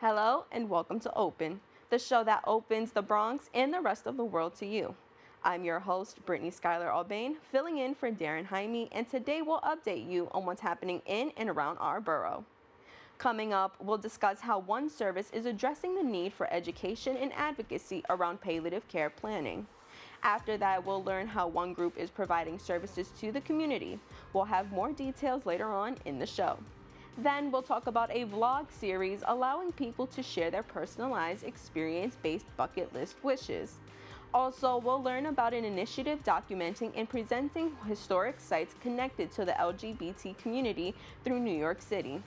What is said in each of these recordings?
Hello and welcome to Open, the show that opens the Bronx and the rest of the world to you. I'm your host, Brittany Skyler Aubain, filling in for Darren Jaime, and today we'll update you on what's happening in and around our borough. Coming up, we'll discuss how one service is addressing the need for education and advocacy around palliative care planning. After that, we'll learn how one group is providing services to the community. We'll have more details later on in the show. Then we'll talk about a vlog series allowing people to share their personalized experience-based bucket list wishes. Also, we'll learn about an initiative documenting and presenting historic sites connected to the LGBT community through New York City.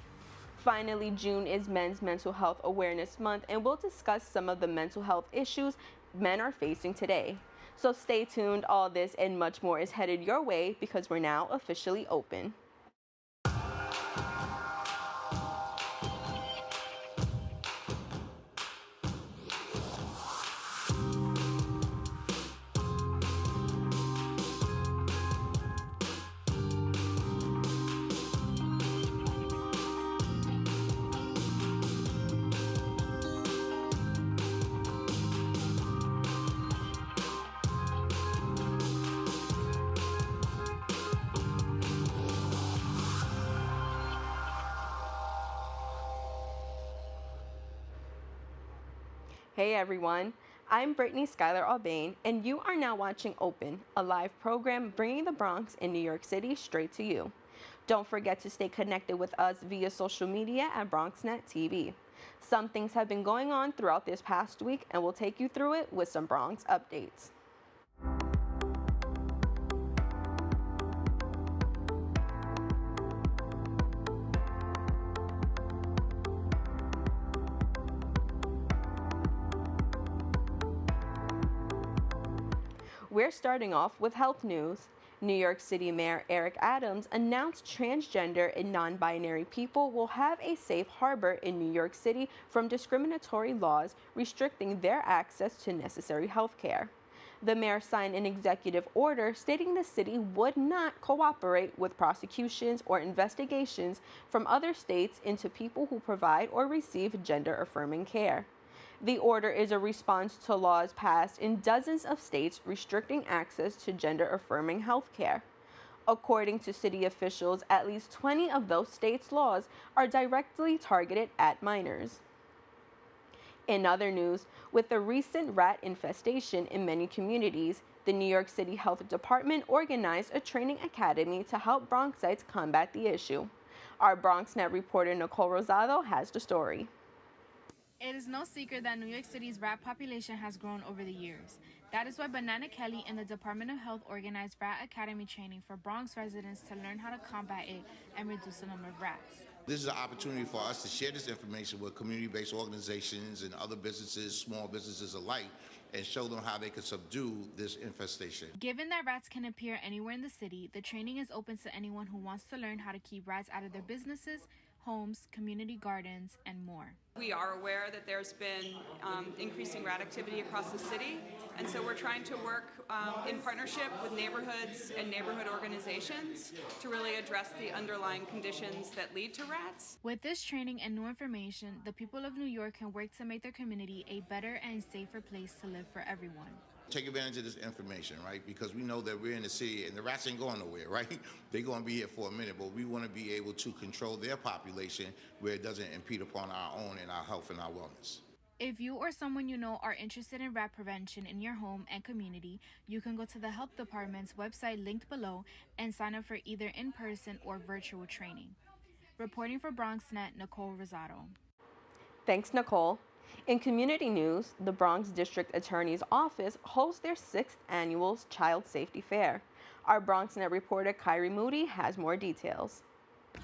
Finally, June is Men's Mental Health Awareness Month, and we'll discuss some of the mental health issues men are facing today. So stay tuned, all this and much more is headed your way because we're now officially open. Hey everyone, I'm Brittany Skyler Aubain, and you are now watching Open, a live program bringing the Bronx in New York City straight to you. Don't forget to stay connected with us via social media at BronxNet TV. Some things have been going on throughout this past week, and we'll take you through it with some Bronx updates. We're starting off with health news. New York City Mayor Eric Adams announced transgender and non-binary people will have a safe harbor in New York City from discriminatory laws restricting their access to necessary health care. The mayor signed an executive order stating the city would not cooperate with prosecutions or investigations from other states into people who provide or receive gender-affirming care. The order is a response to laws passed in dozens of states restricting access to gender-affirming health care. According to city officials, at least 20 of those states' laws are directly targeted at minors. In other news, with the recent rat infestation in many communities, the New York City Health Department organized a training academy to help Bronxites combat the issue. Our BronxNet reporter Nicole Rosado has the story. It is no secret that New York City's rat population has grown over the years. That is why Banana Kelly and the Department of Health organized Rat Academy training for Bronx residents to learn how to combat it and reduce the number of rats. This is an opportunity for us to share this information with community-based organizations and other businesses, small businesses alike, and show them how they can subdue this infestation. Given that rats can appear anywhere in the city, the training is open to anyone who wants to learn how to keep rats out of their businesses, homes, community gardens, and more. We are aware that there's been increasing rat activity across the city, and so we're trying to work in partnership with neighborhoods and neighborhood organizations to really address the underlying conditions that lead to rats. With this training and new information, the people of New York can work to make their community a better and safer place to live for everyone. Take advantage of this information, right? Because we know that we're in the city and the rats ain't going nowhere, right? They're going to be here for a minute, but we want to be able to control their population where it doesn't impede upon our own and our health and our wellness. If you or someone you know are interested in rat prevention in your home and community, you can go to the health department's website linked below and sign up for either in-person or virtual training. Reporting for BronxNet, Nicole Rosado. Thanks, Nicole. In community news, the Bronx District Attorney's Office hosts their 6th annual Child Safety Fair. Our BronxNet reporter Kyrie Moody has more details.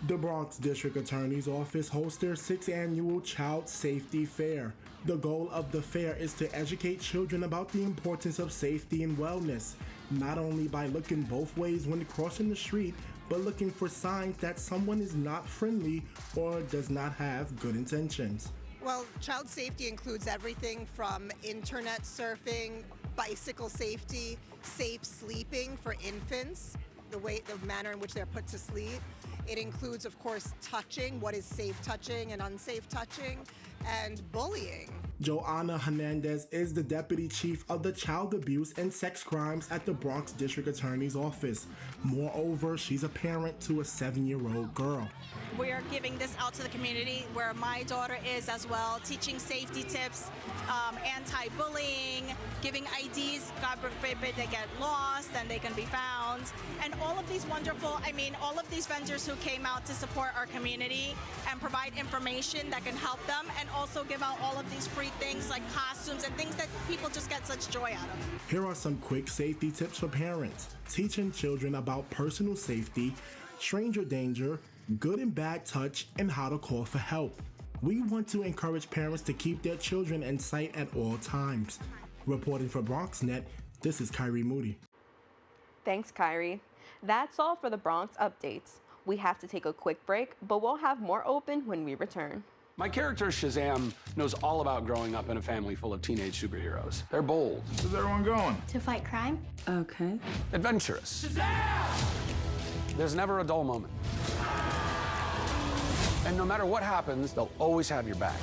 The Bronx District Attorney's Office hosts their 6th annual Child Safety Fair. The goal of the fair is to educate children about the importance of safety and wellness, not only by looking both ways when crossing the street, but looking for signs that someone is not friendly or does not have good intentions. Well, child safety includes everything from internet surfing, bicycle safety, safe sleeping for infants, the manner in which they're put to sleep. It includes, of course, touching, what is safe touching and unsafe touching, and bullying. Joanna Hernandez is the Deputy Chief of the Child Abuse and Sex Crimes at the Bronx District Attorney's Office. Moreover, she's a parent to a 7-year-old girl. We're giving this out to the community where my daughter is as well, teaching safety tips, anti-bullying, giving IDs, God forbid they get lost and they can be found. And all of these all of these vendors who came out to support our community and provide information that can help them, and also give out all of these free things like costumes and things that people just get such joy out of. Here are some quick safety tips for parents. Teaching children about personal safety, stranger danger, good and bad touch, and how to call for help. We want to encourage parents to keep their children in sight at all times. Reporting for BronxNet, this is Kyrie Moody. Thanks, Kyrie. That's all for the Bronx updates. We have to take a quick break, but we'll have more open when we return. My character, Shazam, knows all about growing up in a family full of teenage superheroes. They're bold. Where's everyone going? To fight crime? Okay. Adventurous. Shazam! There's never a dull moment. And no matter what happens, they'll always have your back.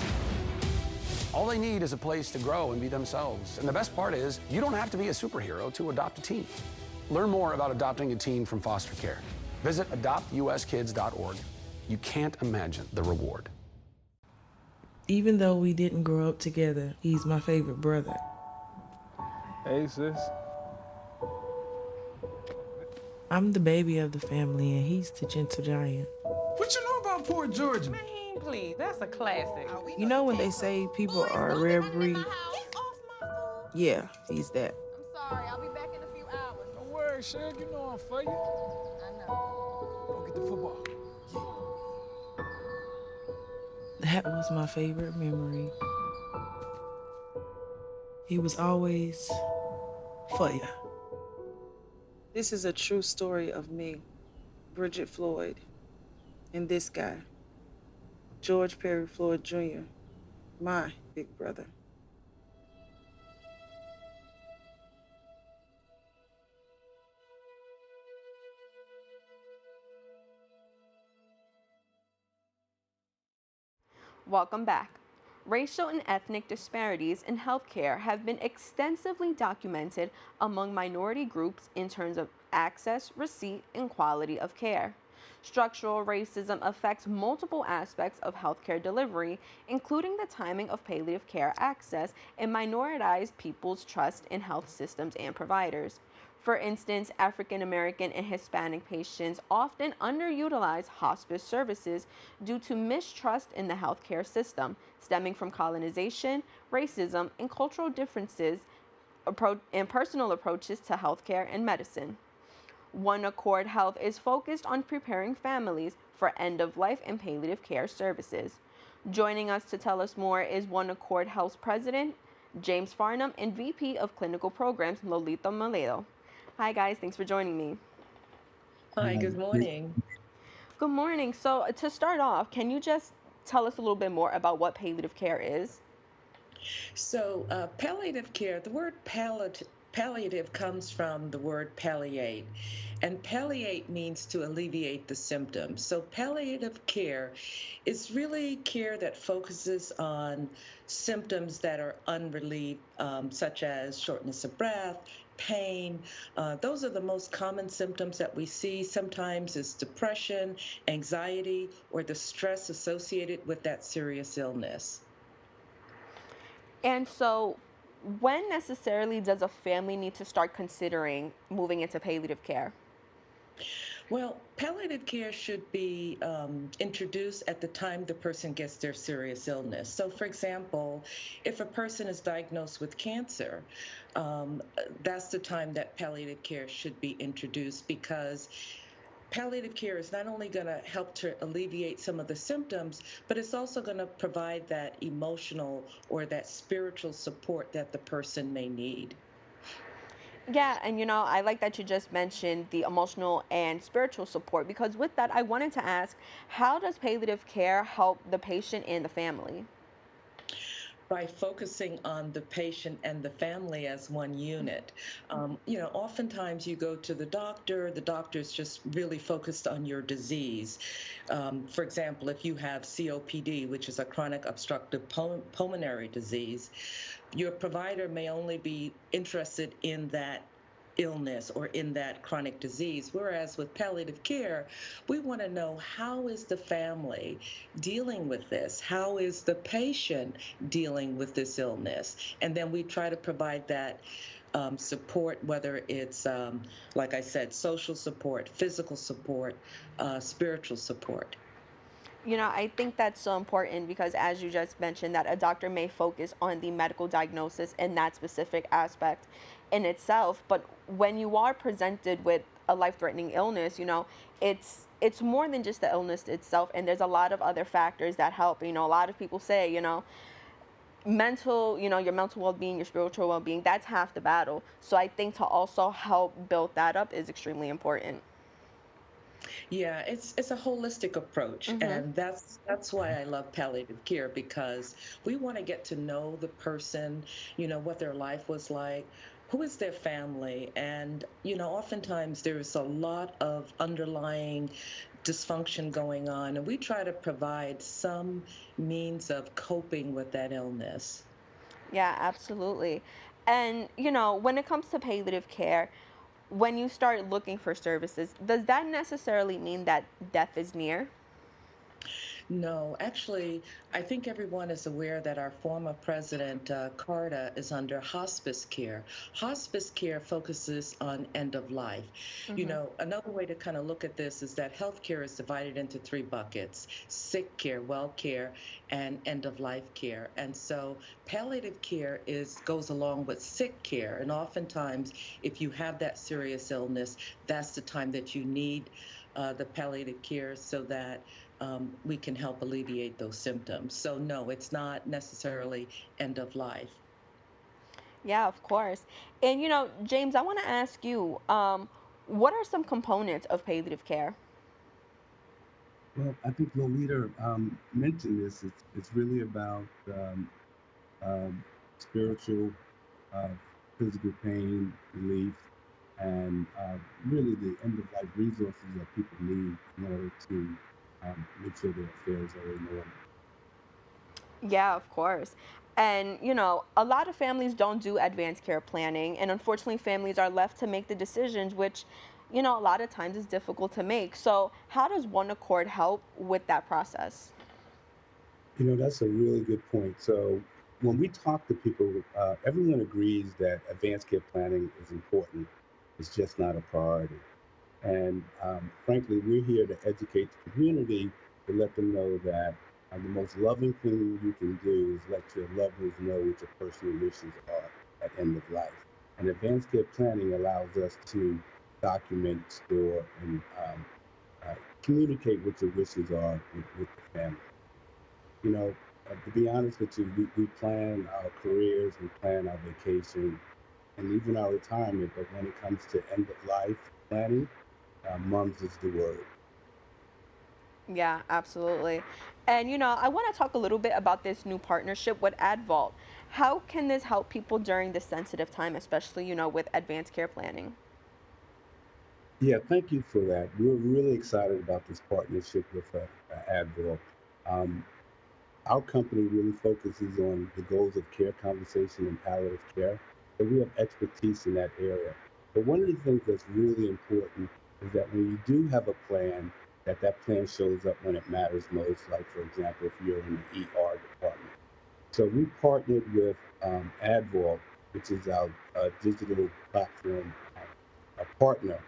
All they need is a place to grow and be themselves. And the best part is, you don't have to be a superhero to adopt a teen. Learn more about adopting a teen from foster care. Visit adoptuskids.org. You can't imagine the reward. Even though we didn't grow up together, he's my favorite brother. Hey, sis. I'm the baby of the family, and he's the gentle giant. What you know about Port Georgia? Man, please, that's a classic. You know when they say people are a rare breed? Yeah, he's that. I'm sorry, I'll be back in a few hours. Don't worry, Shug, you know I'm for you. I know. Go get the football. That was my favorite memory. He was always for ya. This is a true story of me, Bridget Floyd, and this guy, George Perry Floyd Jr., my big brother. Welcome back. Racial and ethnic disparities in healthcare have been extensively documented among minority groups in terms of access, receipt, and quality of care. Structural racism affects multiple aspects of healthcare delivery, including the timing of palliative care access and minoritized people's trust in health systems and providers. For instance, African American and Hispanic patients often underutilize hospice services due to mistrust in the healthcare system, stemming from colonization, racism, and cultural differences in personal approaches to healthcare and medicine. One Accord Health is focused on preparing families for end-of-life and palliative care services. Joining us to tell us more is One Accord Health's President, James Farnum, and VP of Clinical Programs, Lolita Melhado. Hi guys, thanks for joining me. Hi, good morning. Good morning. So to start off, can you just tell us a little bit more about what palliative care is? So palliative care, the word palliative comes from the word palliate, and palliate means to alleviate the symptoms. So palliative care is really care that focuses on symptoms that are unrelieved, such as shortness of breath, pain. Those are the most common symptoms that we see. Sometimes it's depression, anxiety, or the stress associated with that serious illness. And so when necessarily does a family need to start considering moving into palliative care? Well, palliative care should be introduced at the time the person gets their serious illness. So, for example, if a person is diagnosed with cancer, that's the time that palliative care should be introduced, because palliative care is not only going to help to alleviate some of the symptoms, but it's also going to provide that emotional or that spiritual support that the person may need. Yeah, and I like that you just mentioned the emotional and spiritual support, because with that, I wanted to ask, how does palliative care help the patient and the family? by focusing on the patient and the family as one unit. Oftentimes you go to the doctor's just really focused on your disease. For example, if you have COPD, which is a chronic obstructive pulmonary disease, your provider may only be interested in that illness or in that chronic disease. Whereas with palliative care, we want to know, how is the family dealing with this? How is the patient dealing with this illness? And then we try to provide that support, whether it's, like I said, social support, physical support, spiritual support. I think that's so important because, as you just mentioned, that a doctor may focus on the medical diagnosis in that specific aspect in itself. But when you are presented with a life-threatening illness, it's more than just the illness itself, and there's a lot of other factors that help. A lot of people say, mental, your mental well-being, your spiritual well-being, that's half the battle. So I think to also help build that up is extremely important. Yeah, it's a holistic approach, and that's why I love palliative care, because we want to get to know the person, what their life was like, who is their family, and oftentimes there's a lot of underlying dysfunction going on, and we try to provide some means of coping with that illness. Yeah, absolutely. And, when it comes to palliative care, when you start looking for services, does that necessarily mean that death is near? No, actually, I think everyone is aware that our former president, Carter, is under hospice care. Hospice care focuses on end of life. Another way to kind of look at this is that healthcare is divided into three buckets: sick care, well care, and end of life care. And so palliative care goes along with sick care. And oftentimes, if you have that serious illness, that's the time that you need the palliative care so that we can help alleviate those symptoms. So no, it's not necessarily end of life. Yeah, of course. And, James, I want to ask you, what are some components of palliative care? Well, I think Lolita mentioned this. It's really about spiritual, uh, physical pain relief, and really the end of life resources that people need in order to make sure their affairs are in order. Yeah, of course. And, a lot of families don't do advanced care planning, and unfortunately, families are left to make the decisions, which, a lot of times is difficult to make. So, how does One Accord help with that process? That's a really good point. So when we talk to people, everyone agrees that advanced care planning is important. It's just not a priority. And frankly, we're here to educate the community to let them know that the most loving thing you can do is let your loved ones know what your personal wishes are at end of life. And advanced care planning allows us to document, store, and communicate what your wishes are with the family. To be honest with you, we plan our careers, we plan our vacation, and even our retirement. But when it comes to end of life planning, mums is the word. Yeah, absolutely. And, I want to talk a little bit about this new partnership with AdVault. How can this help people during this sensitive time, especially, with advanced care planning? Yeah, thank you for that. We're really excited about this partnership with AdVault. Um, Our company really focuses on the goals of care conversation and palliative care, so we have expertise in that area. But one of the things that's really important is that when you do have a plan, that plan shows up when it matters most, like, for example, if you're in the ER department. So we partnered with AdVault, which is our digital platform partner.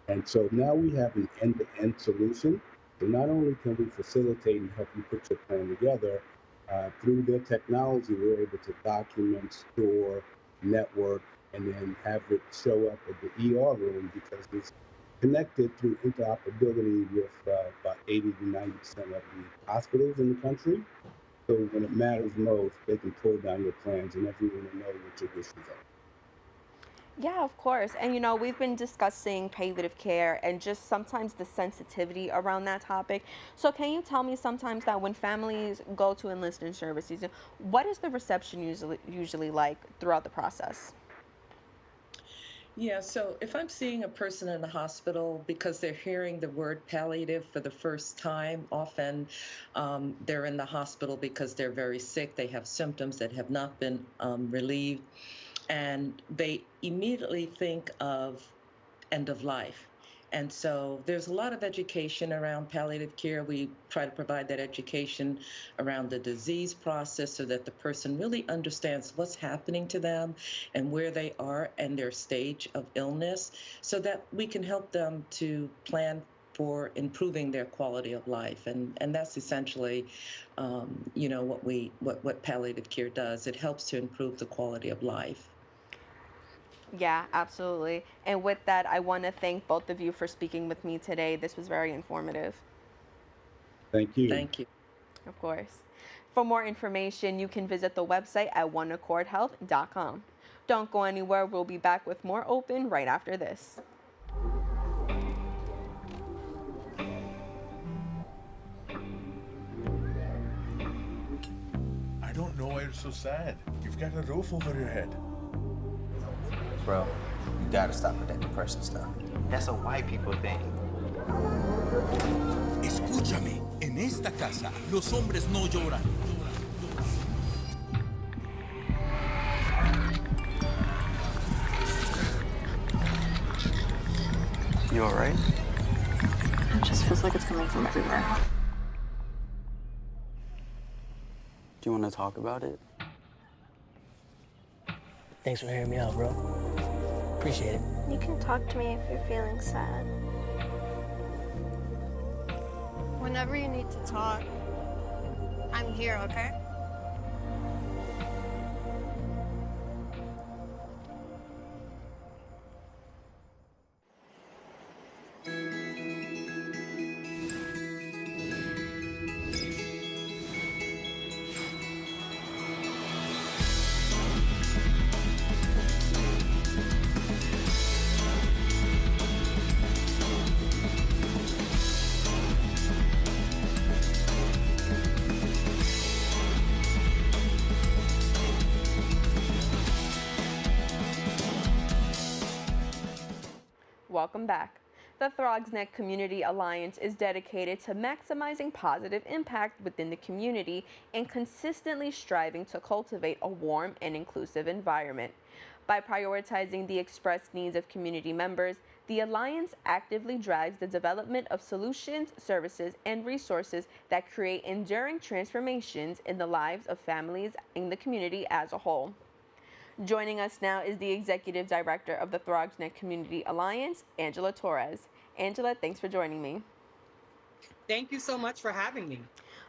And so now we have an end-to-end solution. So not only can we facilitate and help you put your plan together, through their technology, we're able to document, store, network, and then have it show up at the ER room because it's connected through interoperability with about 80 to 90% of the hospitals in the country. So when it matters most, they can pull down your plans and everyone will know what your wishes are. Yeah, of course. And we've been discussing palliative care and just sometimes the sensitivity around that topic. So, can you tell me sometimes that when families go to enlistment services, what is the reception usually like throughout the process? Yeah, so if I'm seeing a person in the hospital because they're hearing the word palliative for the first time, often they're in the hospital because they're very sick, they have symptoms that have not been relieved, and they immediately think of end of life. And so there's a lot of education around palliative care. We try to provide that education around the disease process so that the person really understands what's happening to them and where they are and their stage of illness so that we can help them to plan for improving their quality of life. And that's essentially, what palliative care does. It helps to improve the quality of life. Yeah, absolutely. And with that, I want to thank both of you for speaking with me today. This was very informative. Thank you. Thank you. Of course. For more information, you can visit the website at oneaccordhealth.com. Don't go anywhere. We'll be back with more Open right after this. I don't know why you're so sad. You've got a roof over your head. Bro, you gotta stop with that depression stuff. That's a white people thing. Escúchame, en esta casa los hombres no lloran. You alright? It just feels like it's coming from everywhere. Do you want to talk about it? Thanks for hearing me out, bro. Appreciate it. You can talk to me if you're feeling sad. Whenever you need to talk, I'm here, okay? Welcome back. The Throggs Community Alliance is dedicated to maximizing positive impact within the community and consistently striving to cultivate a warm and inclusive environment. By prioritizing the expressed needs of community members, the Alliance actively drives the development of solutions, services, and resources that create enduring transformations in the lives of families in the community as a whole. Joining us now is the Executive Director of the Throggs Community Alliance, Angela Torres. Angela, thanks for joining me. Thank you so much for having me.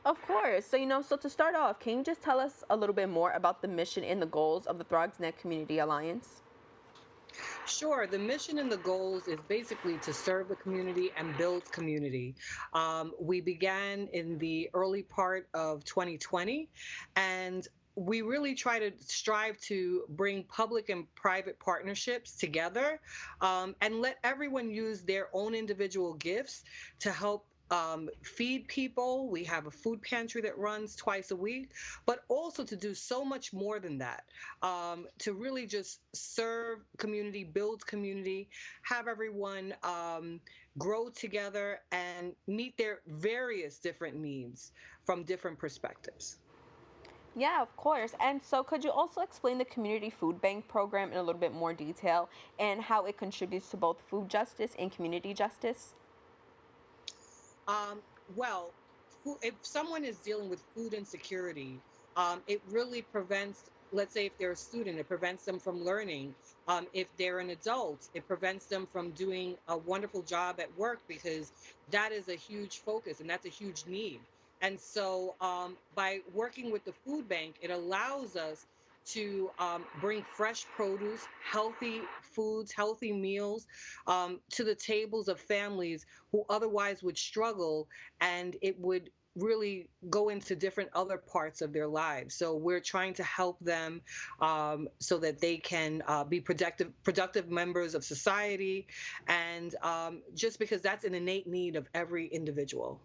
Of course. So to start off, can you just tell us a little bit more about the mission and the goals of the Throggs Community Alliance? Sure. The mission and the goals is basically to serve the community and build community. We began in the early part of 2020, and we really try to strive to bring public and private partnerships together and let everyone use their own individual gifts to help feed people. We have a food pantry that runs twice a week, but also to do so much more than that, to really just serve community, build community, have everyone grow together and meet their various different needs from different perspectives. Yeah, of course. And so could you also explain the Community Food Bank program in a little bit more detail and how it contributes to both food justice and community justice? Well, if someone is dealing with food insecurity, it really prevents, let's say if they're a student, it prevents them from learning. If they're an adult, it prevents them from doing a wonderful job at work because that is a huge focus and that's a huge need. And so by working with the food bank, it allows us to bring fresh produce, healthy foods, healthy meals to the tables of families who otherwise would struggle, and it would really go into different other parts of their lives. So we're trying to help them so that they can be productive members of society, and just because that's an innate need of every individual.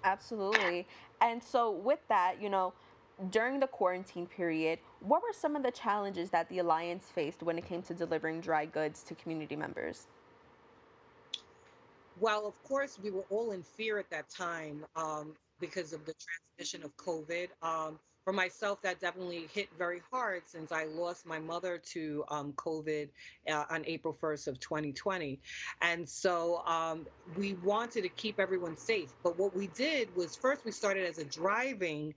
Absolutely. And so, with that, during the quarantine period, what were some of the challenges that the Alliance faced when it came to delivering dry goods to community members? Well, of course, we were all in fear at that time because of the transmission of COVID. For myself, that definitely hit very hard since I lost my mother to COVID on April 1st of 2020. And so we wanted to keep everyone safe. But what we did was first we started as a driving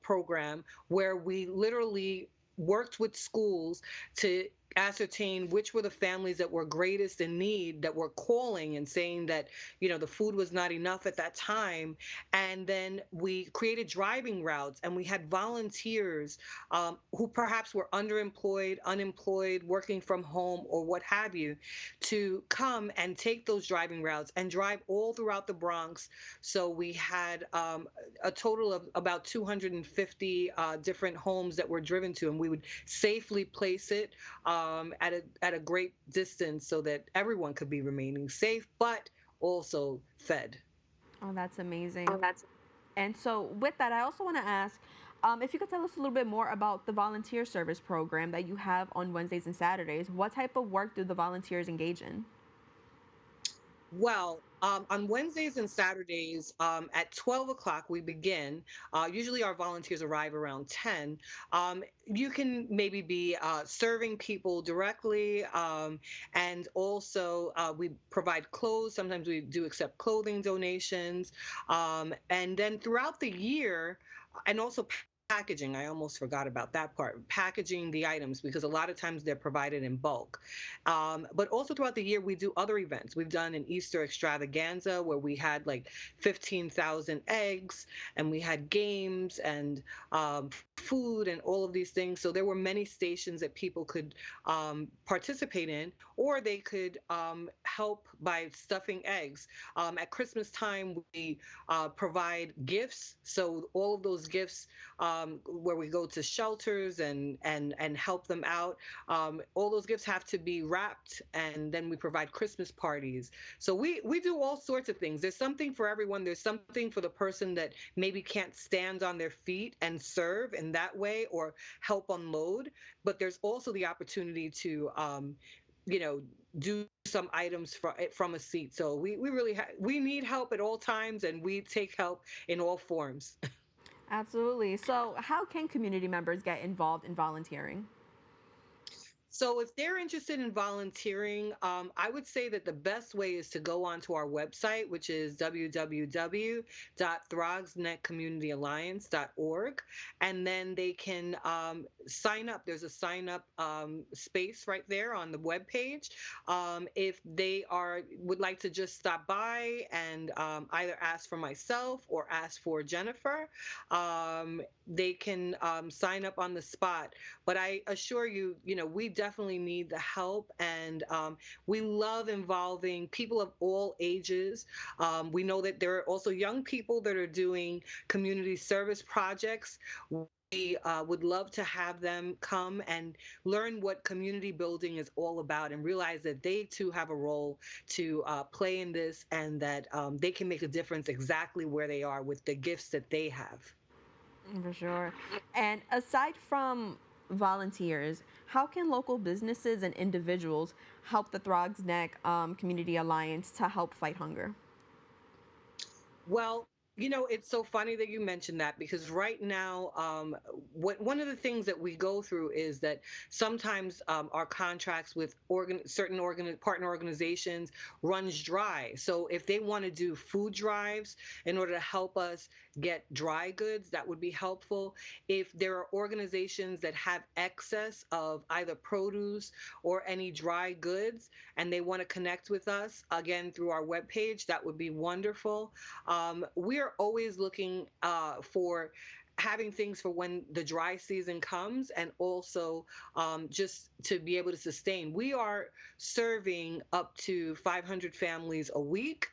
program where we literally worked with schools to ascertain which were the families that were greatest in need, that were calling and saying that the food was not enough at that time. And then we created driving routes, and we had volunteers who perhaps were underemployed, unemployed, working from home, or what have you, to come and take those driving routes and drive all throughout the Bronx. So we had a total of about 250 different homes that were driven to, and we would safely place it at a great distance so that everyone could be remaining safe, but also fed. Oh, that's amazing. And so, with that, I also want to ask if you could tell us a little bit more about the volunteer service program that you have on Wednesdays and Saturdays. What type of work do the volunteers engage in? Well, on Wednesdays and Saturdays at 12 o'clock, we begin. Usually our volunteers arrive around 10. You can maybe be serving people directly, and also we provide clothes. Sometimes we do accept clothing donations. And then throughout the year, and also packaging. I almost forgot about that part. Packaging the items, because a lot of times they're provided in bulk. But also throughout the year, we do other events. We've done an Easter extravaganza where we had like 15,000 eggs, and we had games and food and all of these things. So there were many stations that people could participate in, or they could help by stuffing eggs. At Christmas time, we provide gifts. So all of those gifts, where we go to shelters and help them out. All those gifts have to be wrapped, and then we provide Christmas parties. So we do all sorts of things. There's something for everyone. There's something for the person that maybe can't stand on their feet and serve in that way, or help unload. But there's also the opportunity to do some items from a seat. So we really we need help at all times, and we take help in all forms. Absolutely. So, how can community members get involved in volunteering? So if they're interested in volunteering, I would say that the best way is to go onto our website, which is www.throggsnetcommunityalliance.org, and then they can sign up. There's a sign up space right there on the webpage. If they would like to just stop by and either ask for myself or ask for Jennifer, they can sign up on the spot. But I assure you, we definitely need the help, and we love involving people of all ages. We know that there are also young people that are doing community service projects. We would love to have them come and learn what community building is all about, and realize that they too have a role to play in this, and that they can make a difference exactly where they are with the gifts that they have. For sure. And aside from volunteers, how can local businesses and individuals help the Throggs Neck Community Alliance to help fight hunger? Well, it's so funny that you mentioned that, because right now, one of the things that we go through is that sometimes our contracts with certain partner organizations runs dry. So if they want to do food drives in order to help us get dry goods, that would be helpful. If there are organizations that have excess of either produce or any dry goods, and they want to connect with us, again, through our webpage, that would be wonderful. We're always looking for having things for when the dry season comes, and also just to be able to sustain. We are serving up to 500 families a week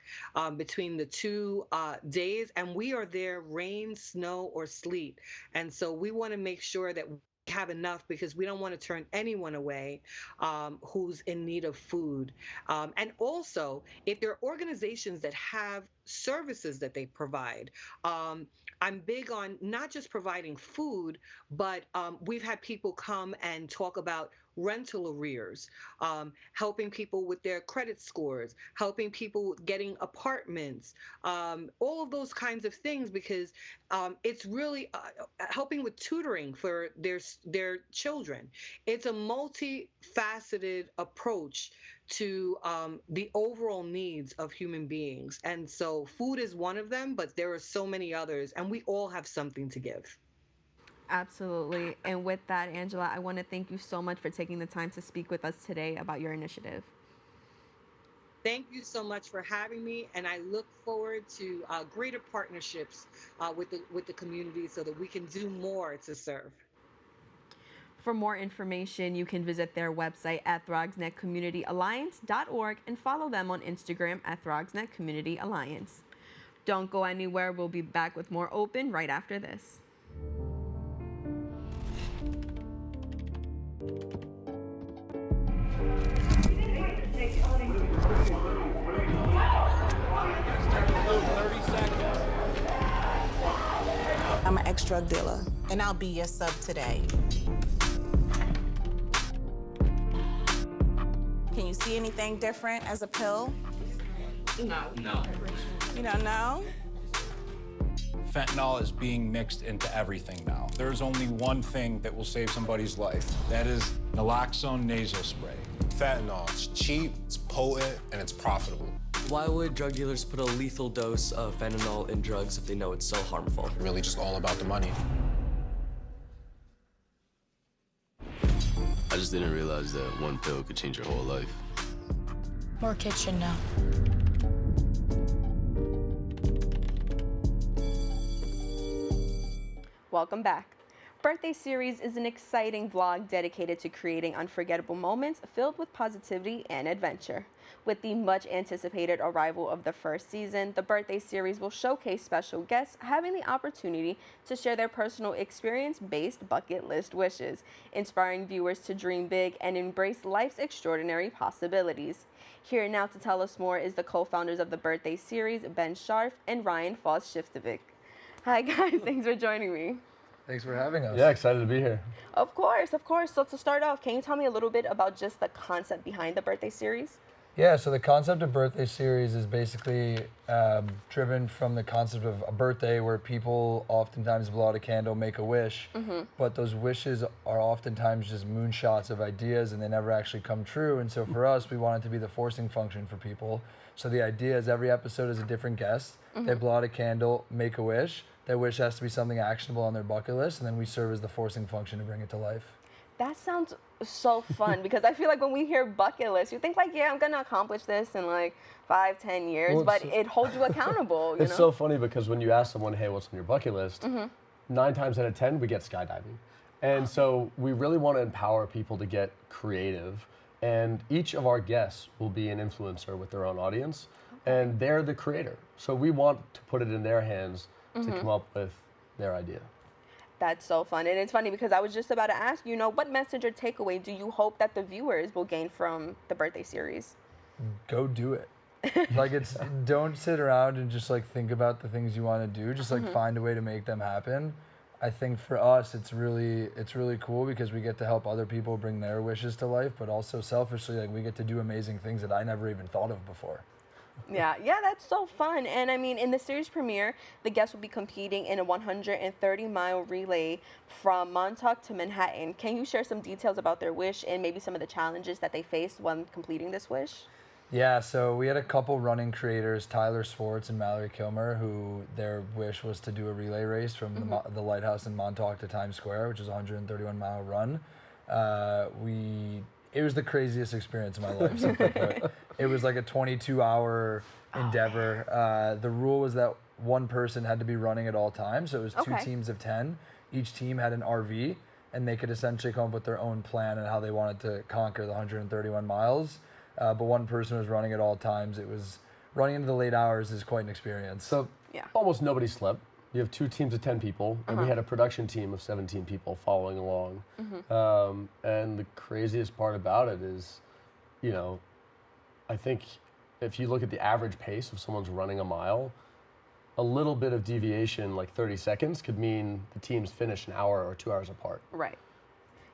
between the 2 days, and we are there rain, snow, or sleet. And so we want to make sure that have enough, because we don't want to turn anyone away who's in need of food. And also, if there are organizations that have services that they provide, I'm big on not just providing food, but we've had people come and talk about rental arrears, helping people with their credit scores, helping people getting apartments, all of those kinds of things, because it's really helping with tutoring for their children. It's a multifaceted approach to the overall needs of human beings. And so food is one of them, but there are so many others, and we all have something to give. Absolutely. And with that, Angela, I want to thank you so much for taking the time to speak with us today about your initiative. Thank you so much for having me, and I look forward to greater partnerships with the community so that we can do more to serve. For more information, you can visit their website at throgsnetcommunityalliance.org and follow them on Instagram at throgsnetcommunityalliance. Don't go anywhere. We'll be back with more Open right after this. I'm an ex-drug dealer, and I'll be your sub today. Can you see anything different as a pill? No. You don't know? Fentanyl is being mixed into everything now. There's only one thing that will save somebody's life. That is naloxone nasal spray. Fentanyl, it's cheap, it's potent, and it's profitable. Why would drug dealers put a lethal dose of fentanyl in drugs if they know it's so harmful? Really just all about the money. I just didn't realize that one pill could change your whole life. More kids should know. Welcome back. Birthday Series is an exciting vlog dedicated to creating unforgettable moments filled with positivity and adventure. With the much anticipated arrival of the first season, the Birthday Series will showcase special guests having the opportunity to share their personal experience-based bucket list wishes, inspiring viewers to dream big and embrace life's extraordinary possibilities. Here now to tell us more is the co-founders of the Birthday Series, Ben Sharf and Ryan Foss-Skiftesvik. Hi guys, thanks for joining me. Thanks for having us. Yeah, excited to be here. Of course. So to start off, can you tell me a little bit about just the concept behind the Birthday Series? Yeah, so the concept of Birthday Series is basically driven from the concept of a birthday where people oftentimes blow out a candle, make a wish, but those wishes are oftentimes just moonshots of ideas and they never actually come true. And so for us, we want it to be the forcing function for people. So the idea is every episode is a different guest. They blow out a candle, make a wish. That wish has to be something actionable on their bucket list, and then we serve as the forcing function to bring it to life. That sounds so fun because I feel like when we hear bucket list, you think like, yeah, I'm gonna accomplish this in like 5-10 years, well, but it holds you accountable. It's so funny because when you ask someone, hey, what's on your bucket list? 9 times out of 10, we get skydiving. And so we really want to empower people to get creative. And each of our guests will be an influencer with their own audience, and they're the creator. So we want to put it in their hands to come up with their idea. That's so fun. And it's funny because I was just about to ask, what message or takeaway do you hope that the viewers will gain from the Birthday Series? Go do it. Don't sit around and just think about the things you want to do. Just find a way to make them happen. I think for us, it's really cool because we get to help other people bring their wishes to life, but also selfishly, we get to do amazing things that I never even thought of before. Yeah, that's so fun. And I mean, in the series premiere, the guests will be competing in a 130-mile relay from Montauk to Manhattan. Can you share some details about their wish and maybe some of the challenges that they faced when completing this wish? Yeah, so we had a couple running creators, Tyler Swartz and Mallory Kilmer, who their wish was to do a relay race from the lighthouse in Montauk to Times Square, which is a 131-mile run. It was the craziest experience of my life, simply put. It was like a 22-hour endeavor. The rule was that one person had to be running at all times. So it was two Okay. teams of 10. Each team had an RV, and they could essentially come up with their own plan and how they wanted to conquer the 131 miles. But one person was running at all times. It was running into the late hours is quite an experience. So almost nobody slept. You have two teams of 10 people, and we had a production team of 17 people following along. And the craziest part about it is, you know, I think if you look at the average pace of someone's running a mile, a little bit of deviation, like 30 seconds, could mean the teams finish an hour or 2 hours apart. Right.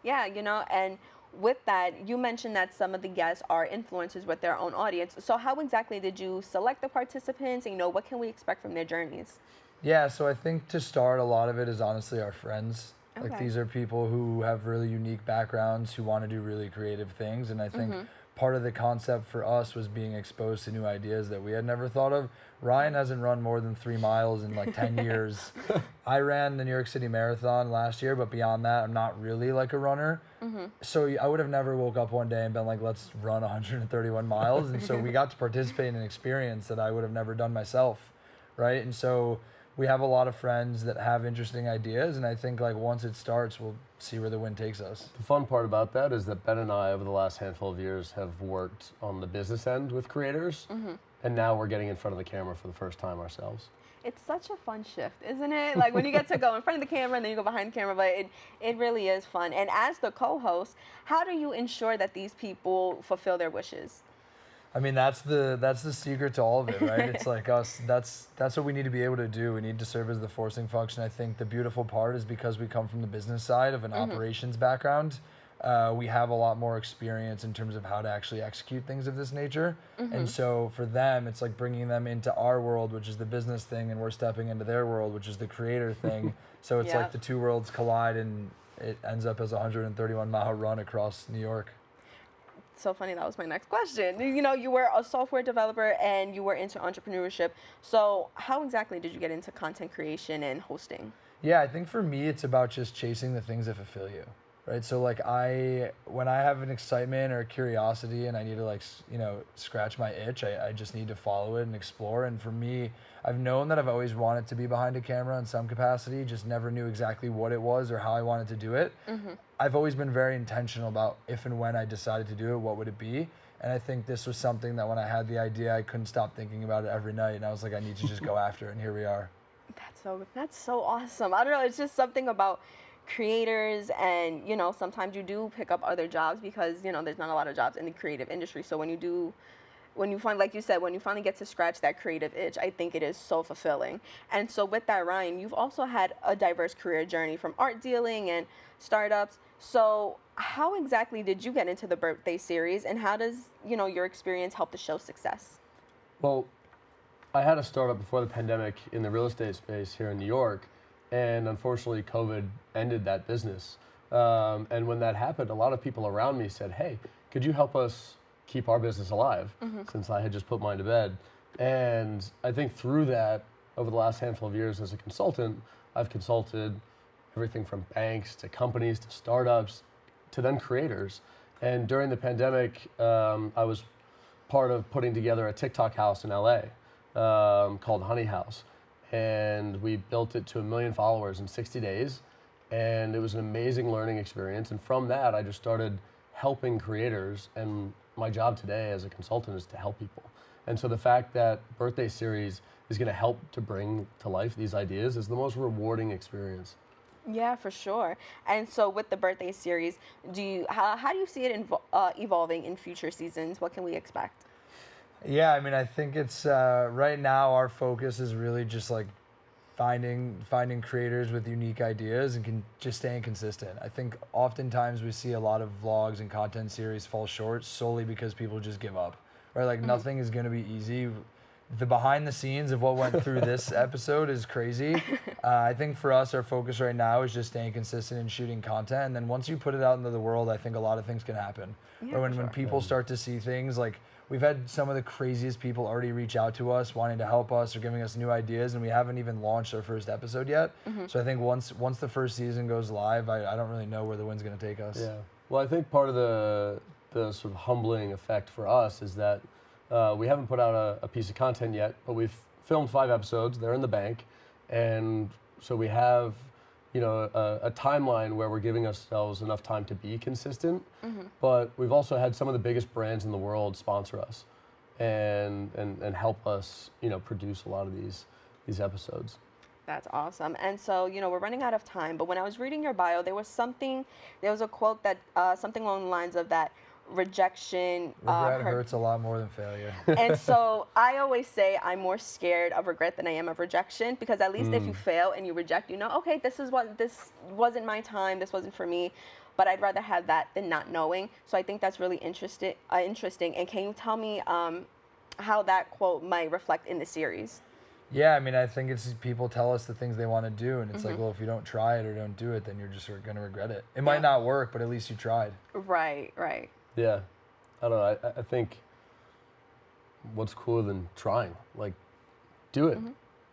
Yeah, you know, and with that, you mentioned that some of the guests are influencers with their own audience. So how exactly did you select the participants? And, you know, what can we expect from their journeys? Yeah, so I think to start, a lot of it is honestly our friends. Like Okay. these are people who have really unique backgrounds, who want to do really creative things. And I think part of the concept for us was being exposed to new ideas that we had never thought of. Ryan hasn't run more than 3 miles in like 10 years. I ran the New York City Marathon last year, but beyond that, I'm not really like a runner. So I would have never woke up one day and been like, let's run 131 miles. And so we got to participate in an experience that I would have never done myself, right? And so we have a lot of friends that have interesting ideas, and I think like once it starts, we'll see where the wind takes us. The fun part about that is that Ben and I, over the last handful of years, have worked on the business end with creators, and now we're getting in front of the camera for the first time ourselves. It's such a fun shift, isn't it? Like when you get to go in front of the camera and then you go behind the camera, but it really is fun. And as the co-host, how do you ensure that these people fulfill their wishes? I mean, that's the secret to all of it, right? It's like us. That's what we need to be able to do. We need to serve as the forcing function. I think the beautiful part is because we come from the business side of an operations background, we have a lot more experience in terms of how to actually execute things of this nature. And so for them, it's like bringing them into our world, which is the business thing, and we're stepping into their world, which is the creator thing. So it's like the two worlds collide, and it ends up as a 131-mile run across New York. So funny, that was my next question. You know, you were a software developer and you were into entrepreneurship. So how exactly did you get into content creation and hosting? Yeah, I think for me, it's about just chasing the things that fulfill you, right? So like when I have an excitement or a curiosity and I need to like, you know, scratch my itch, I just need to follow it and explore. And for me, I've known that I've always wanted to be behind a camera in some capacity, just never knew exactly what it was or how I wanted to do it. I've always been very intentional about if and when I decided to do it, what would it be? And I think this was something that when I had the idea, I couldn't stop thinking about it every night. And I was like, I need to just go after it. And here we are. That's so awesome. I don't know, it's just something about creators, and you know, sometimes you do pick up other jobs because, you know, there's not a lot of jobs in the creative industry. So when you find, like you said, when you finally get to scratch that creative itch, I think it is so fulfilling. And so with that, Ryan, you've also had a diverse career journey from art dealing and startups. So how exactly did you get into the birthday series, and how does, you know, your experience help the show's success? Well, I had a startup before the pandemic in the real estate space here in New York, and unfortunately COVID ended that business. And when that happened, a lot of people around me said, hey, could you help us keep our business alive, since I had just put mine to bed. And I think through that, over the last handful of years as a consultant, I've consulted everything from banks to companies to startups to then creators. And during the pandemic, I was part of putting together a TikTok house in LA called Honey House. And we built it to 1 million followers in 60 days. And it was an amazing learning experience. And from that, I just started helping creators, and my job today as a consultant is to help people. And so the fact that Birthday Series is going to help to bring to life these ideas is the most rewarding experience. Yeah, for sure. And so with the Birthday Series, how do you see it evolving in future seasons? What can we expect? Yeah, I mean, I think it's right now our focus is really just like finding creators with unique ideas and just staying consistent. I think oftentimes we see a lot of vlogs and content series fall short solely because people just give up, right? Like nothing is going to be easy. The behind the scenes of what went through this episode is crazy. I think for us, our focus right now is just staying consistent and shooting content. And then once you put it out into the world, I think a lot of things can happen. Yeah, or when people start to see things, like we've had some of the craziest people already reach out to us wanting to help us or giving us new ideas, and we haven't even launched our first episode yet. So I think once the first season goes live, I don't really know where the wind's going to take us. Yeah. Well, I think part of the sort of humbling effect for us is that we haven't put out a piece of content yet, but we've filmed 5 episodes. They're in the bank. And so we have, you know, a timeline where we're giving ourselves enough time to be consistent. But we've also had some of the biggest brands in the world sponsor us and help us, you know, produce a lot of these episodes. That's awesome. And so, you know, we're running out of time, but when I was reading your bio, there was a quote that, something along the lines of that rejection. Regret hurts a lot more than failure. And so I always say I'm more scared of regret than I am of rejection, because at least if you fail and you reject, you know, okay, this wasn't my time, this wasn't for me. But I'd rather have that than not knowing. So I think that's really interesting. And can you tell me how that quote might reflect in the series? Yeah, I mean, I think it's people tell us the things they want to do, and it's like, well, if you don't try it or don't do it, then you're just going to regret it. It might not work, but at least you tried. Right. Yeah. I don't know. I think what's cooler than trying? Like, do it.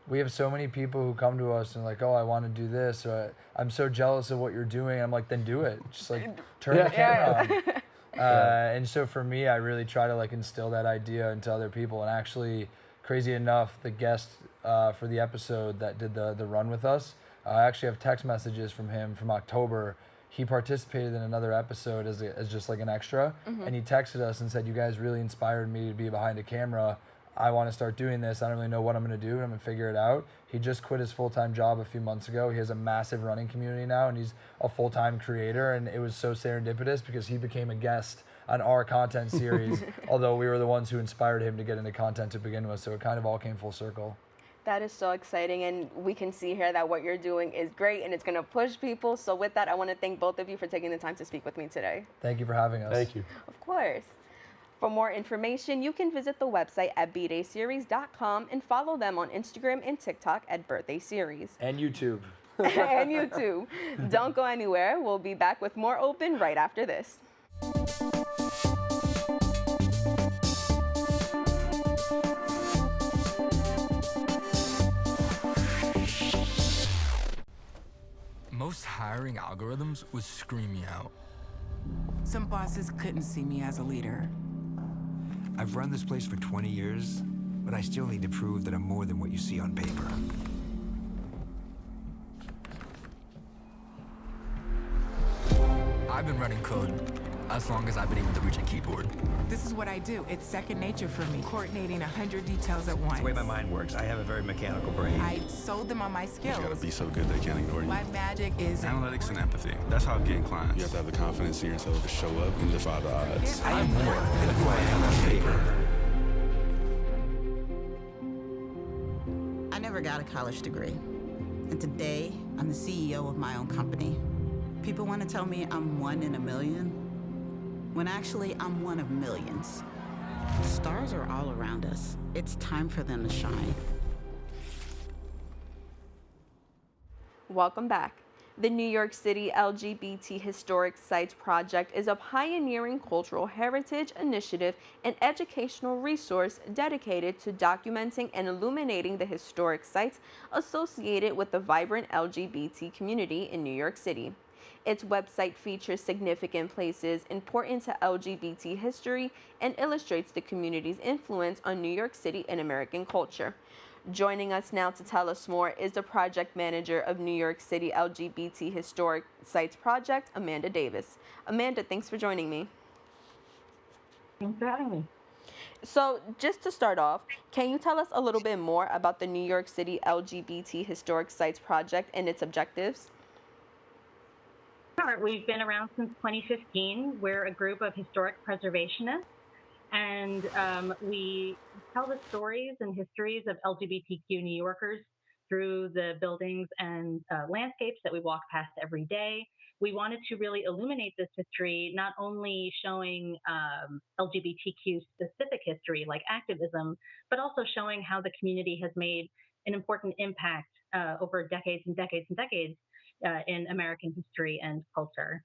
We have so many people who come to us and like, oh, I want to do this, or I'm so jealous of what you're doing. I'm like, then do it. Just like turn the camera on. And so for me, I really try to like instill that idea into other people. And actually, crazy enough, the guest for the episode that did the run with us, I actually have text messages from him from October. He participated in another episode as just like an extra, and he texted us and said, you guys really inspired me to be behind a camera. I want to start doing this. I don't really know what I'm going to do, and I'm going to figure it out. He just quit his full-time job a few months ago. He has a massive running community now, and he's a full-time creator, and it was so serendipitous because he became a guest on our content series, although we were the ones who inspired him to get into content to begin with, so it kind of all came full circle. That is so exciting, and we can see here that what you're doing is great, and it's going to push people. So with that, I want to thank both of you for taking the time to speak with me today. Thank you for having us. Thank you. Of course. For more information, you can visit the website at bdayseries.com and follow them on Instagram and TikTok at Birthday Series. And YouTube. And YouTube. Don't go anywhere. We'll be back with more Open right after this. Most hiring algorithms would scream me out. Some bosses couldn't see me as a leader. I've run this place for 20 years, but I still need to prove that I'm more than what you see on paper. I've been running code as long as I've been able to reach a keyboard. This is what I do. It's second nature for me, coordinating 100 details at once. It's the way my mind works. I have a very mechanical brain. I sold them on my skills. You gotta be so good they can't ignore you. My magic is analytics and empathy. That's how I'm getting clients. You have to have the confidence in yourself to show up and defy the odds. I am more than who I am on paper. I never got a college degree. And today, I'm the CEO of my own company. People want to tell me I'm one in a million, when actually I'm one of millions. Stars are all around us. It's time for them to shine. Welcome back. The New York City LGBT Historic Sites Project is a pioneering cultural heritage initiative and educational resource dedicated to documenting and illuminating the historic sites associated with the vibrant LGBT community in New York City. Its website features significant places important to LGBT history and illustrates the community's influence on New York City and American culture. Joining us now to tell us more is the project manager of New York City LGBT Historic Sites Project, Amanda Davis. Amanda, thanks for joining me. Thanks for having me. So just to start off, can you tell us a little bit more about the New York City LGBT Historic Sites Project and its objectives? Sure. We've been around since 2015. We're a group of historic preservationists, and we tell the stories and histories of LGBTQ New Yorkers through the buildings and landscapes that we walk past every day. We wanted to really illuminate this history, not only showing LGBTQ specific history like activism, but also showing how the community has made an important impact over decades and decades and decades in American history and culture.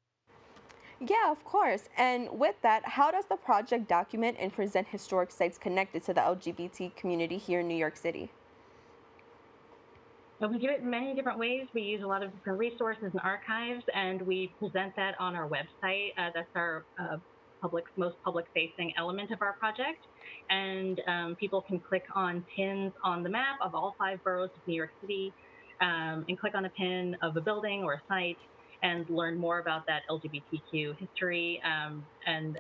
Yeah, of course. And with that, how does the project document and present historic sites connected to the LGBT community here in New York City? Well, we do it in many different ways. We use a lot of different resources and archives, and we present that on our website. That's our most public-facing element of our project. And people can click on pins on the map of all 5 boroughs of New York City and click on a pin of a building or a site and learn more about that LGBTQ history and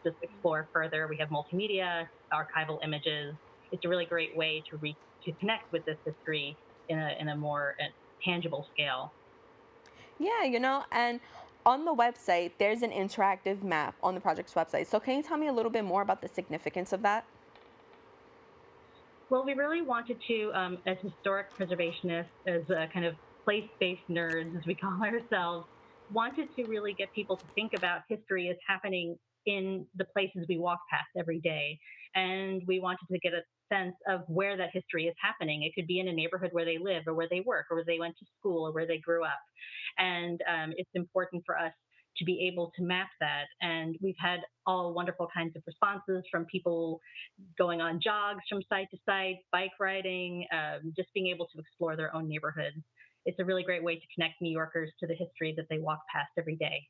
just explore further. We have multimedia, archival images. It's a really great way to connect with this history in a more tangible scale. Yeah, and on the website, there's an interactive map on the project's website. So can you tell me a little bit more about the significance of that? Well, we really wanted to, as historic preservationists, as kind of place-based nerds, as we call ourselves, wanted to really get people to think about history as happening in the places we walk past every day. And we wanted to get a sense of where that history is happening. It could be in a neighborhood where they live or where they work or where they went to school or where they grew up. And it's important for us to be able to map that. And we've had all wonderful kinds of responses from people going on jogs from site to site, bike riding, just being able to explore their own neighborhoods. It's a really great way to connect New Yorkers to the history that they walk past every day.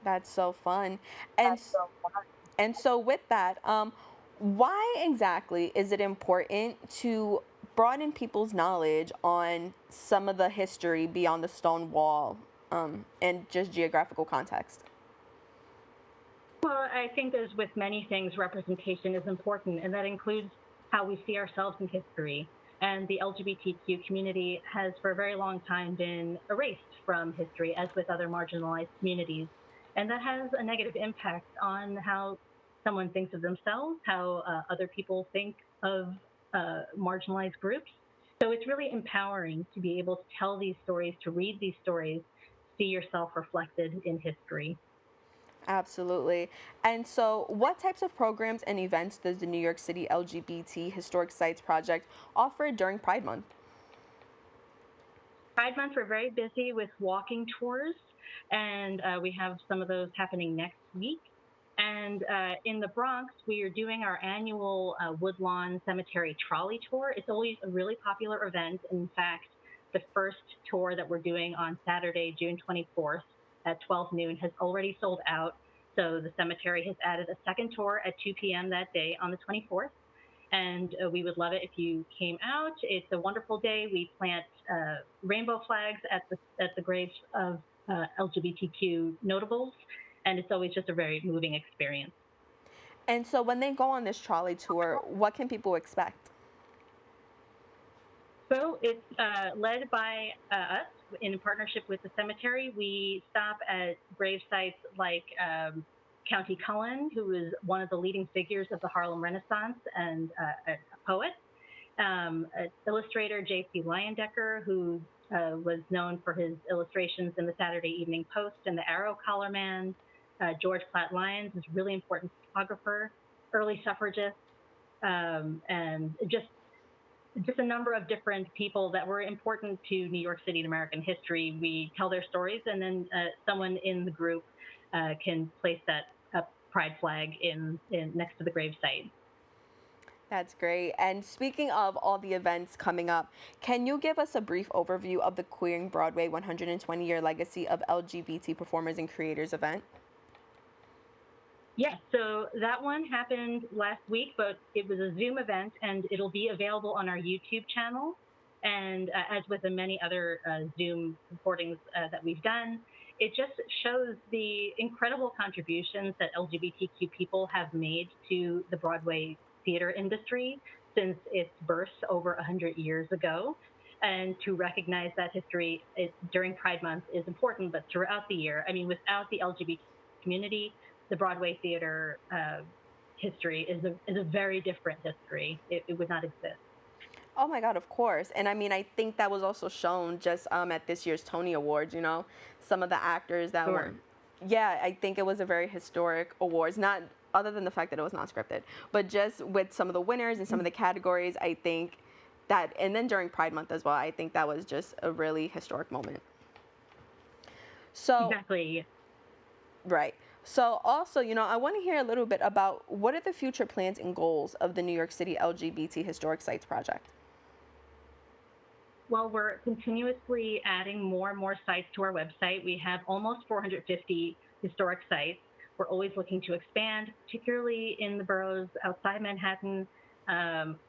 That's so fun. And so with that, why exactly is it important to broaden people's knowledge on some of the history beyond the stone wall and just geographical context? Well, I think as with many things, representation is important, and that includes how we see ourselves in history. And the LGBTQ community has for a very long time been erased from history, as with other marginalized communities. And that has a negative impact on how someone thinks of themselves, how other people think of marginalized groups. So it's really empowering to be able to tell these stories, to read these stories, see yourself reflected in history. Absolutely. And so what types of programs and events does the New York City LGBT Historic Sites Project offer during Pride Month? Pride Month, we're very busy with walking tours, and we have some of those happening next week. And in the Bronx, we are doing our annual Woodlawn Cemetery Trolley Tour. It's always a really popular event. In fact, the first tour that we're doing on Saturday, June 24th at 12 noon has already sold out. So the cemetery has added a second tour at 2 p.m. that day on the 24th. And we would love it if you came out. It's a wonderful day. We plant rainbow flags at the graves of LGBTQ notables. And it's always just a very moving experience. And so when they go on this trolley tour, what can people expect? So it's led by us in partnership with the cemetery. We stop at grave sites like County Cullen, who is one of the leading figures of the Harlem Renaissance and a poet. Illustrator J.C. Leyendecker, who was known for his illustrations in the Saturday Evening Post and the Arrow Collar Man. George Platt Lyons is a really important photographer, early suffragist, and just a number of different people that were important to New York City and American history. We tell their stories, and then someone in the group can place that pride flag in next to the gravesite. That's great. And speaking of all the events coming up, can you give us a brief overview of the Queering Broadway 120-year legacy of LGBT performers and creators event? Yes, so that one happened last week, but it was a Zoom event, and it'll be available on our YouTube channel. And as with the many other Zoom recordings that we've done, it just shows the incredible contributions that LGBTQ people have made to the Broadway theater industry since its birth over 100 years ago. And to recognize that history during Pride Month is important, but throughout the year. I mean, without the LGBT community, the Broadway theater history is a very different history. It would not exist. Oh my God, of course. And I mean, I think that was also shown just at this year's Tony Awards, some of the actors that were, yeah, I think it was a very historic awards, not other than the fact that it was not scripted, but just with some of the winners and some of the categories, I think that, and then during Pride Month as well, I think that was just a really historic moment. So, exactly. Right. So also, I want to hear a little bit about what are the future plans and goals of the New York City LGBT Historic Sites Project? Well, we're continuously adding more and more sites to our website. We have almost 450 historic sites. We're always looking to expand, particularly in the boroughs outside Manhattan.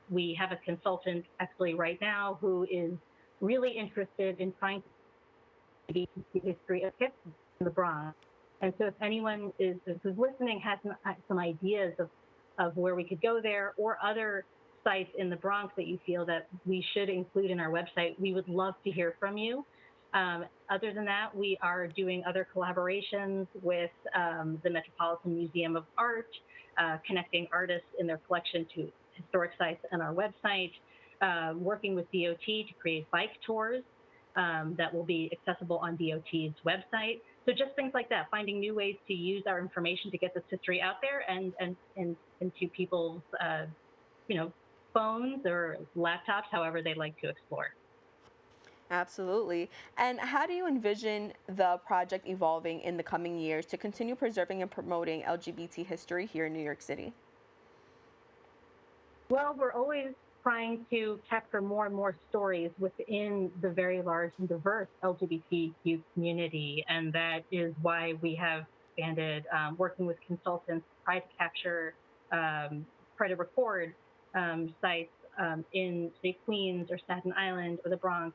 We have a consultant actually right now who is really interested in trying to the history of hip in the Bronx. And so if anyone who's listening has some ideas of where we could go there or other sites in the Bronx that you feel that we should include in our website, we would love to hear from you. Other than that, we are doing other collaborations with the Metropolitan Museum of Art, connecting artists in their collection to historic sites on our website, working with DOT to create bike tours that will be accessible on DOT's website. So just things like that, finding new ways to use our information to get this history out there and into people's phones or laptops, however they like to explore. Absolutely. And how do you envision the project evolving in the coming years to continue preserving and promoting LGBT history here in New York City? Well, we're always trying to capture more and more stories within the very large and diverse LGBTQ community. And that is why we have expanded working with consultants to try to capture, try to record sites in, say, Queens or Staten Island or the Bronx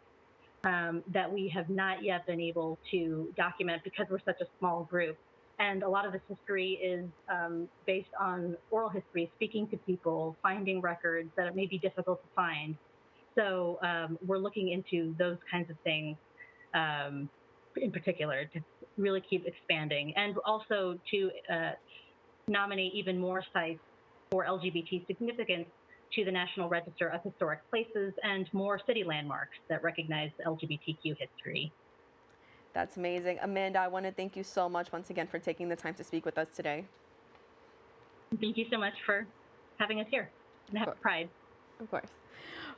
that we have not yet been able to document because we're such a small group. And a lot of this history is based on oral history, speaking to people, finding records that may be difficult to find. So we're looking into those kinds of things in particular to really keep expanding, and also to nominate even more sites for LGBT significance to the National Register of Historic Places and more city landmarks that recognize LGBTQ history. That's amazing. Amanda, I want to thank you so much once again for taking the time to speak with us today. Thank you so much for having us here and have pride. Of course.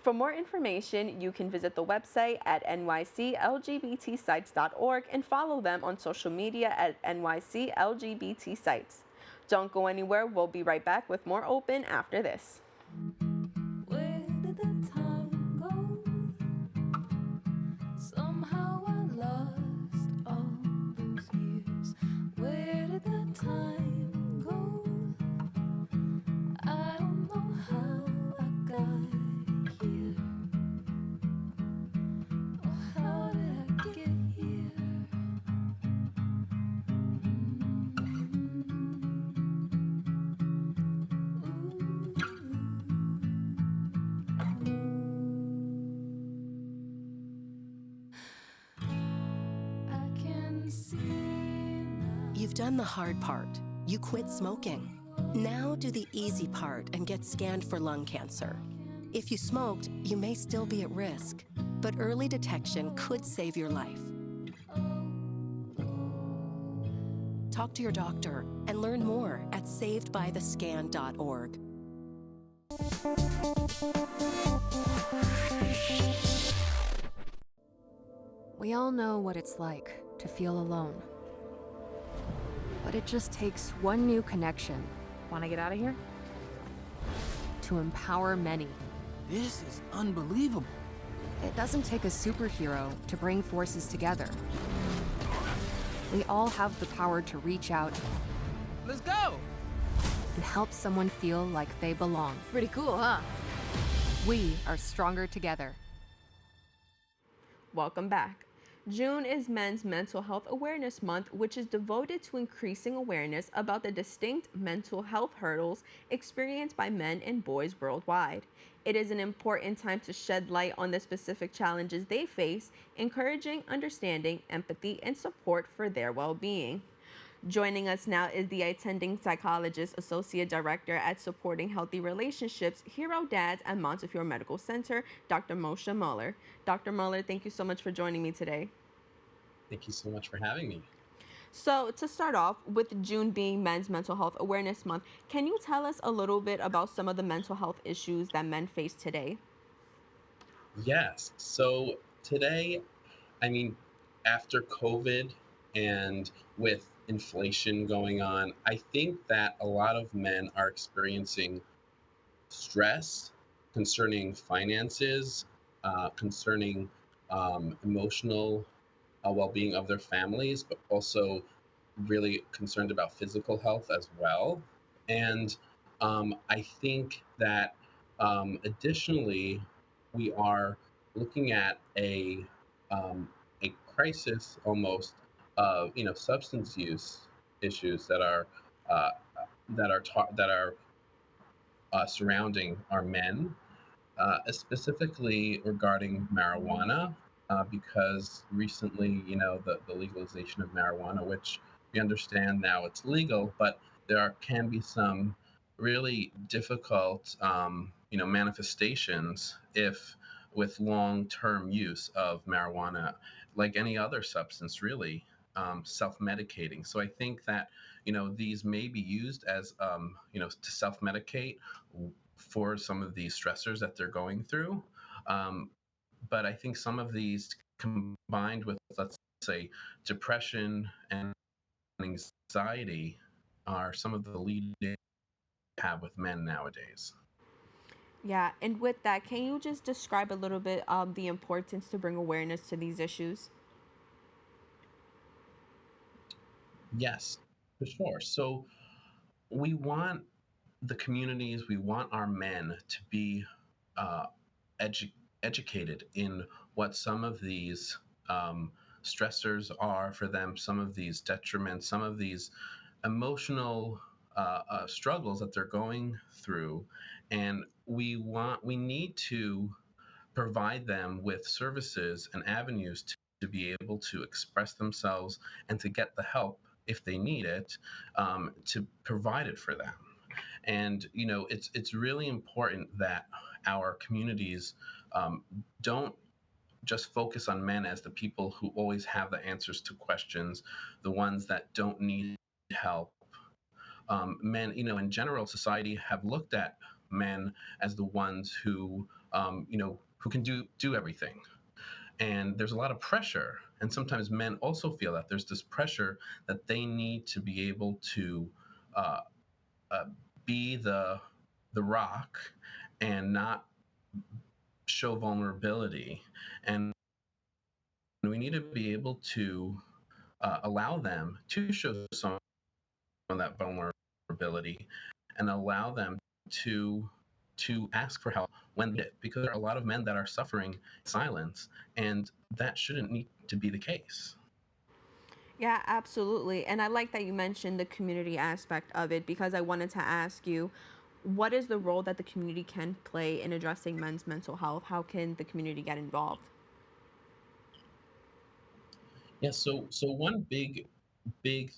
For more information, you can visit the website at nyclgbtsites.org and follow them on social media at nyclgbtsites. Don't go anywhere. We'll be right back with more Aubain after this. Where did the time go? Somehow I lost all those years. Where did the time go? I don't know how I got here. Oh, how did I get here? You've done the hard part. You quit smoking. Now do the easy part and get scanned for lung cancer. If you smoked, you may still be at risk, but early detection could save your life. Talk to your doctor and learn more at savedbythescan.org. We all know what it's like to feel alone. But it just takes one new connection. Want to get out of here? To empower many. This is unbelievable. It doesn't take a superhero to bring forces together. We all have the power to reach out. Let's go! And help someone feel like they belong. Pretty cool, huh? We are stronger together. Welcome back. June is Men's Mental Health Awareness Month, which is devoted to increasing awareness about the distinct mental health hurdles experienced by men and boys worldwide. It is an important time to shed light on the specific challenges they face, encouraging understanding, empathy, and support for their well-being. Joining us now is the attending psychologist, associate director at Supporting Healthy Relationships, Hero Dads at Montefiore Medical Center, Dr. Moshe Moeller. Dr. Moeller, thank you so much for joining me today. Thank you so much for having me. So to start off, with June being Men's Mental Health Awareness Month, can you tell us a little bit about some of the mental health issues that men face today? Yes. So today, after COVID and with inflation going on, I think that a lot of men are experiencing stress concerning finances, concerning emotional well-being of their families, but also really concerned about physical health as well. And I think that additionally, we are looking at a crisis almost of substance use issues uh, that are surrounding our men, specifically regarding marijuana, because recently, the legalization of marijuana, which we understand now it's legal, but can be some really difficult, manifestations if with long-term use of marijuana, like any other substance, really, self-medicating. So I think that, these may be used as, to self-medicate for some of these stressors that they're going through. Um, but I think some of these combined with, let's say, depression and anxiety are some of the leading we have with men nowadays. Yeah, and with that, can you just describe a little bit of the importance to bring awareness to these issues? Yes, for sure. So we want the communities, we want our men to be uh, edu- educated in what some of these um, stressors are for them, some of these detriments, some of these emotional struggles that they're going through, and we need to provide them with services and avenues to be able to express themselves and to get the help if they need it, to provide it for them. And it's really important that our communities don't just focus on men as the people who always have the answers to questions, the ones that don't need help. Men, in general, society have looked at men as the ones who can do everything. And there's a lot of pressure, and sometimes men also feel that there's this pressure that they need to be able to uh, uh, be the rock and not show vulnerability. And we need to be able to allow them to show some of that vulnerability and allow them to ask for help when needed, because there are a lot of men that are suffering silence, and that shouldn't need to be the case. Yeah, absolutely. And I like that you mentioned the community aspect of it, because I wanted to ask you, what is the role that the community can play in addressing men's mental health? How can the community get involved? Yeah, so one big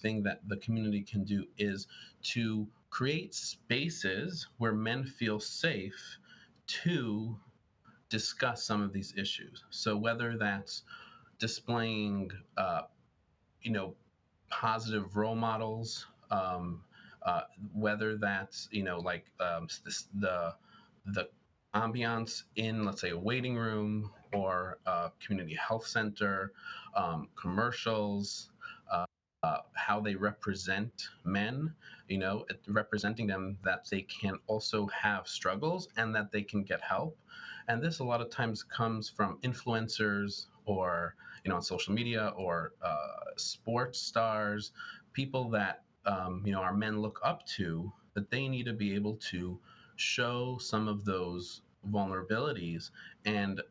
thing that the community can do is to create spaces where men feel safe to discuss some of these issues. So whether that's displaying, you know, positive role models, whether that's the ambiance in, let's say, a waiting room or a community health center, commercials, how they represent men, representing them that they can also have struggles and that they can get help. And this a lot of times comes from influencers or, on social media, or sports stars, people that, our men look up to, that they need to be able to show some of those vulnerabilities and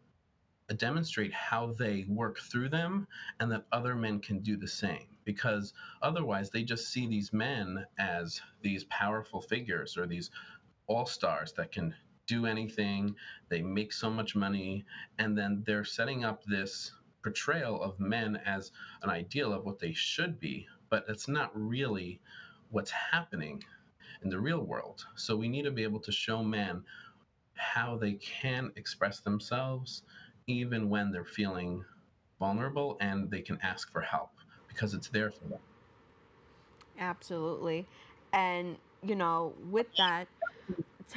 demonstrate how they work through them, and that other men can do the same. Because otherwise, they just see these men as these powerful figures or these all stars that can do anything, they make so much money, and then they're setting up this portrayal of men as an ideal of what they should be, but it's not really what's happening in the real world. So we need to be able to show men how they can express themselves even when they're feeling vulnerable, and they can ask for help because it's there for them. Absolutely. And, with that,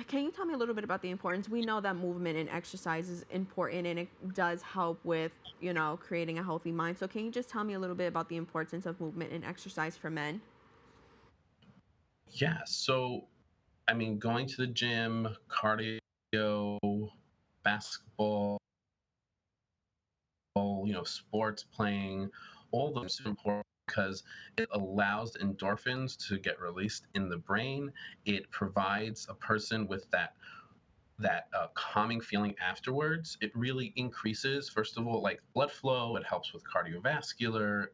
can you tell me a little bit about the importance? We know that movement and exercise is important, and it does help with, creating a healthy mind. So can you just tell me a little bit about the importance of movement and exercise for men? Yeah, so I mean, going to the gym, cardio, basketball, sports, playing, all those are important. because it allows endorphins to get released in the brain. It provides a person with that calming feeling afterwards. It really increases, first of all, like blood flow. It helps with cardiovascular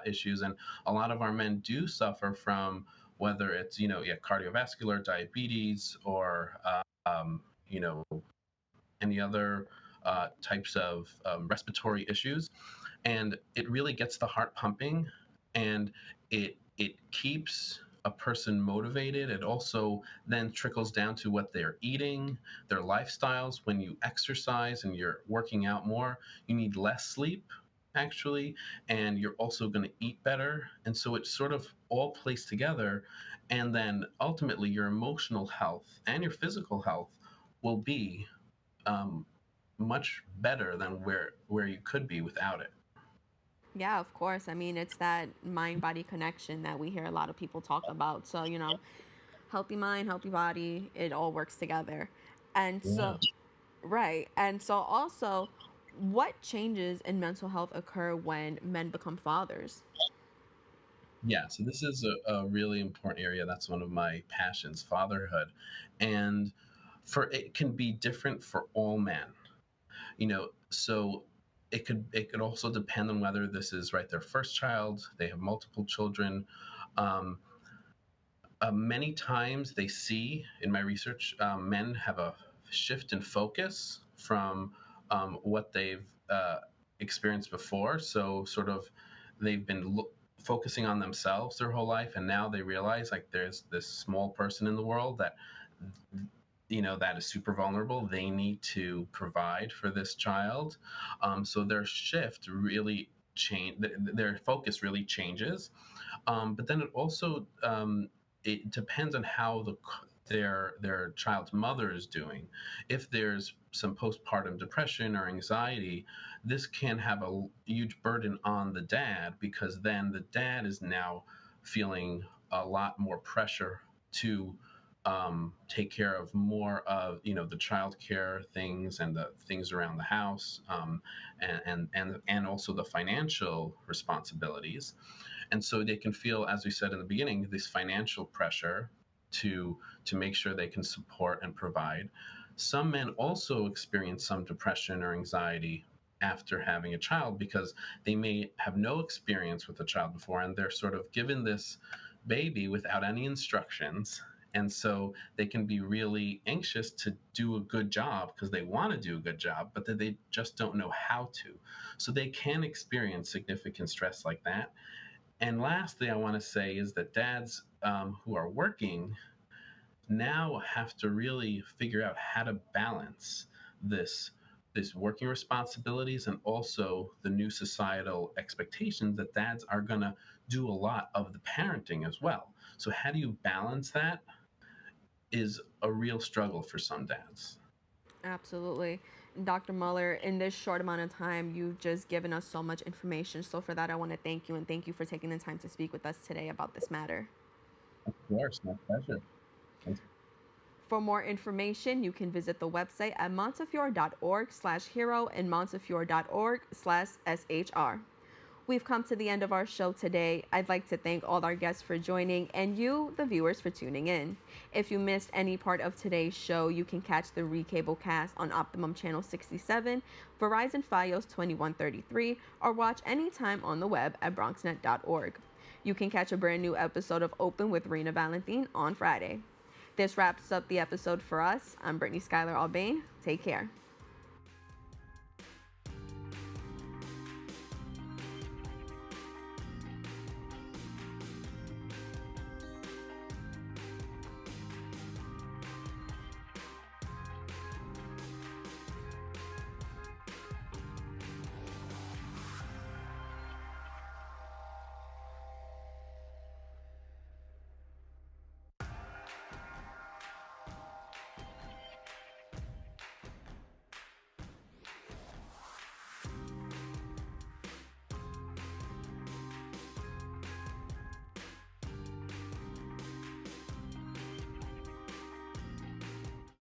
issues, and a lot of our men do suffer from whether it's cardiovascular, diabetes, or you know any other types of respiratory issues. And it really gets the heart pumping, and it keeps a person motivated. It also then trickles down to what they're eating, their lifestyles. When you exercise and you're working out more, you need less sleep, actually, and you're also going to eat better. And so it sort of all plays together. And then ultimately, your emotional health and your physical health will be much better than where you could be without it. Yeah, of course. I mean, it's that mind-body connection that we hear a lot of people talk about. So, healthy mind, healthy body, it all works together. And so, right. And so also, what changes in mental health occur when men become fathers? Yeah, so this is a really important area. That's one of my passions, fatherhood. And it can be different for all men. So it could also depend on whether this is their first child, they have multiple children. um, Many times they see in my research, men have a shift in focus from what they've experienced before. So sort of they've been focusing on themselves their whole life, and now they realize there's this small person in the world that that is super vulnerable. They need to provide for this child. So their shift really their focus really changes. But then it also it depends on how their child's mother is doing. If there's some postpartum depression or anxiety, this can have a huge burden on the dad, because then the dad is now feeling a lot more pressure to take care of more of the child care things and the things around the house, and also the financial responsibilities. And so they can feel, as we said in the beginning, this financial pressure to make sure they can support and provide. Some men also experience some depression or anxiety after having a child, because they may have no experience with a child before, and they're sort of given this baby without any instructions. And so they can be really anxious to do a good job, because they want to do a good job, but that they just don't know how to. So they can experience significant stress like that. And lastly, I want to say is that dads who are working now have to really figure out how to balance this working responsibilities and also the new societal expectations that dads are going to do a lot of the parenting as well. So how do you balance that is a real struggle for some dads. Absolutely. Dr. Moeller, in this short amount of time, you've just given us so much information. So for that, I want to thank you, and thank you for taking the time to speak with us today about this matter. Of course, my pleasure. For more information, you can visit the website at montefiore.org/hero and montefiore.org/SHR. We've come to the end of our show today. I'd like to thank all our guests for joining, and you, the viewers, for tuning in. If you missed any part of today's show, you can catch the Recable cast on Optimum Channel 67, Verizon Fios 2133, or watch anytime on the web at bronxnet.org. You can catch a brand new episode of Open with Rena Valentine on Friday. This wraps up the episode for us. I'm Brittany Skyler Aubain. Take care.